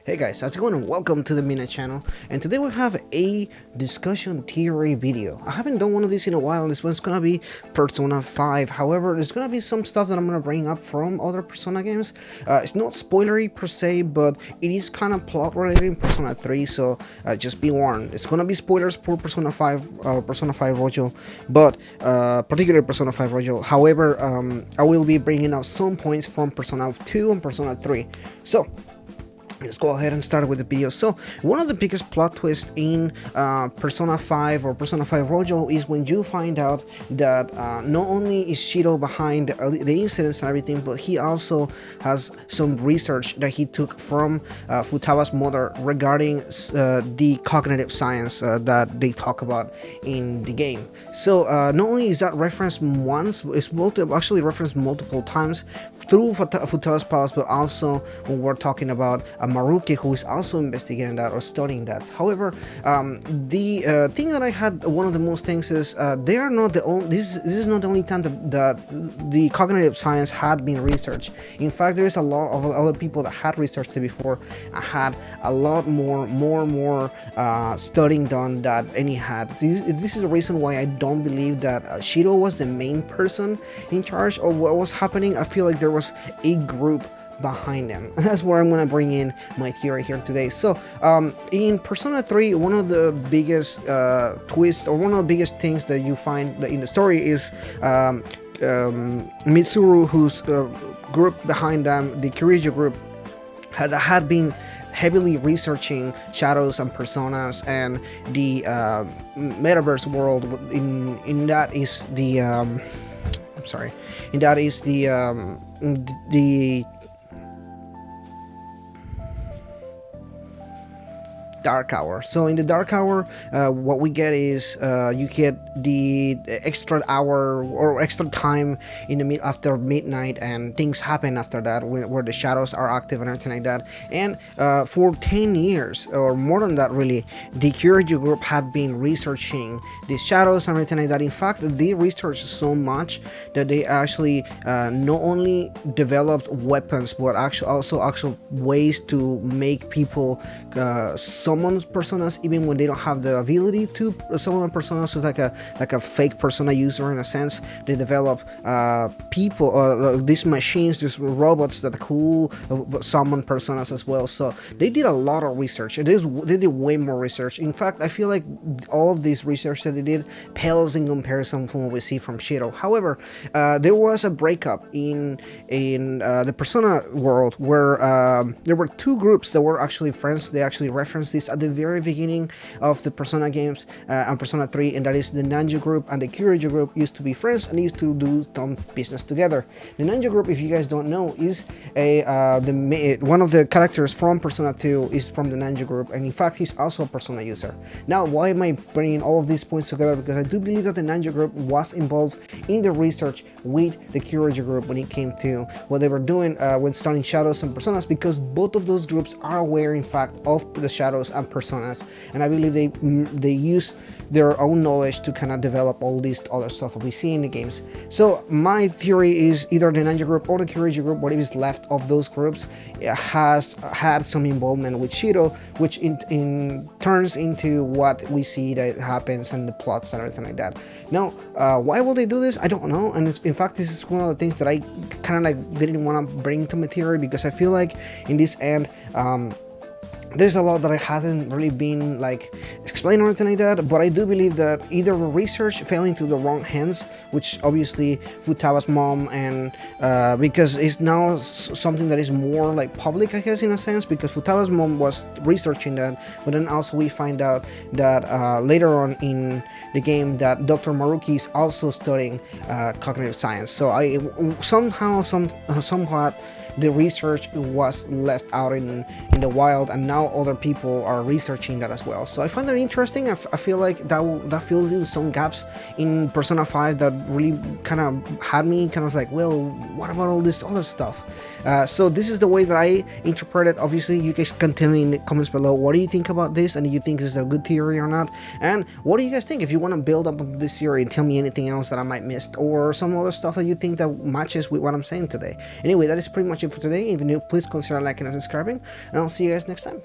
Hey guys, how's it going and welcome to the Mina channel, and today we have a discussion theory video. I haven't done one of these in a while. This one's gonna be Persona 5. However, there's gonna be some stuff that I'm gonna bring up from other Persona games. It's not spoilery per se, but it is kind of plot related in Persona 3, so just be warned. It's gonna be spoilers for Persona 5, Persona 5 Royal, but particularly Persona 5 Royal. However, I will be bringing up some points from Persona 2 and Persona 3. So let's go ahead and start with the video. So one of the biggest plot twists in Persona 5 or Persona 5 Royal is when you find out that not only is Shido behind the incidents and everything, but he also has some research that he took from Futaba's mother regarding the cognitive science that they talk about in the game. So not only is that referenced once, it's actually referenced multiple times through Futaba's palace, but also when we're talking about Maruki, who is also investigating that or studying that. However, the thing that I had, one of the most things is they are not the only. This is not the only time that the cognitive science had been researched. In fact, there is a lot of other people that had researched it before and had a lot more studying done that any had. This is the reason why I don't believe that Shido was the main person in charge of what was happening. I feel like there was a group behind them, and that's where I'm gonna bring in my theory here today. So in Persona 3, one of the biggest twists, or one of the biggest things that you find in the story is Mitsuru, whose group behind them, the Kirijo group, had been heavily researching shadows and personas and the metaverse world. In that is the I'm sorry, in that is the Dark Hour. So in the Dark Hour, what we get is you get the extra hour or extra time in the after midnight, and things happen after that where the shadows are active and everything like that. And for 10 years or more than that, really, the Kyoryuger group had been researching these shadows and everything like that. In fact, they researched so much that they actually not only developed weapons, but also ways to make people summon personas even when they don't have the ability to summon personas. So like a fake persona user in a sense. They develop people, these machines, these robots that cool summon personas as well. So they did a lot of research. They did way more research. In fact, I feel like all of this research that they did pales in comparison from what we see from Shido. However, there was a breakup in the Persona world where there were two groups that were actually friends. They actually referenced this at the very beginning of the Persona games and Persona 3, and that is the Nanjo group and the Kyoryuger group used to be friends and used to do some business together. The Nanjo group, if you guys don't know, is one of the characters from Persona 2 is from the Nanjo group, and in fact he's also a Persona user. Now, why am I bringing all of these points together? Because I do believe that the Nanjo group was involved in the research with the Kyoryuger group when it came to what they were doing when studying shadows and personas, because both of those groups are aware, in fact, of the shadows and personas, and I believe they use their own knowledge to kind of develop all this other stuff that we see in the games. So my theory is either the Nanjo group or the Kyoryuger group, whatever is left of those groups, has had some involvement with Shido, which in turns into what we see that happens and the plots and everything like that. Now, why will they do this? I don't know, and in fact this is one of the things that I kind of like didn't want to bring to my theory, because I feel like in this end there's a lot that I haven't really been like explained or anything like that, but I do believe that either research fell into the wrong hands, which obviously Futaba's mom, and because it's now something that is more like public, I guess, in a sense, because Futaba's mom was researching that, but then also we find out that later on in the game that Dr. Maruki is also studying cognitive science. So I somewhat the research was left out in the wild, and now other people are researching that as well. So I find that interesting. I feel like that fills in some gaps in Persona 5 that really kind of had me kind of like, well, what about all this other stuff? So this is the way that I interpret it. Obviously, you guys can tell me in the comments below, what do you think about this, and do you think this is a good theory or not? And what do you guys think? If you want to build up on this theory and tell me anything else that I might missed, or some other stuff that you think that matches with what I'm saying today. Anyway, that is pretty much it it for today. If you're new, please consider liking and subscribing, and I'll see you guys next time.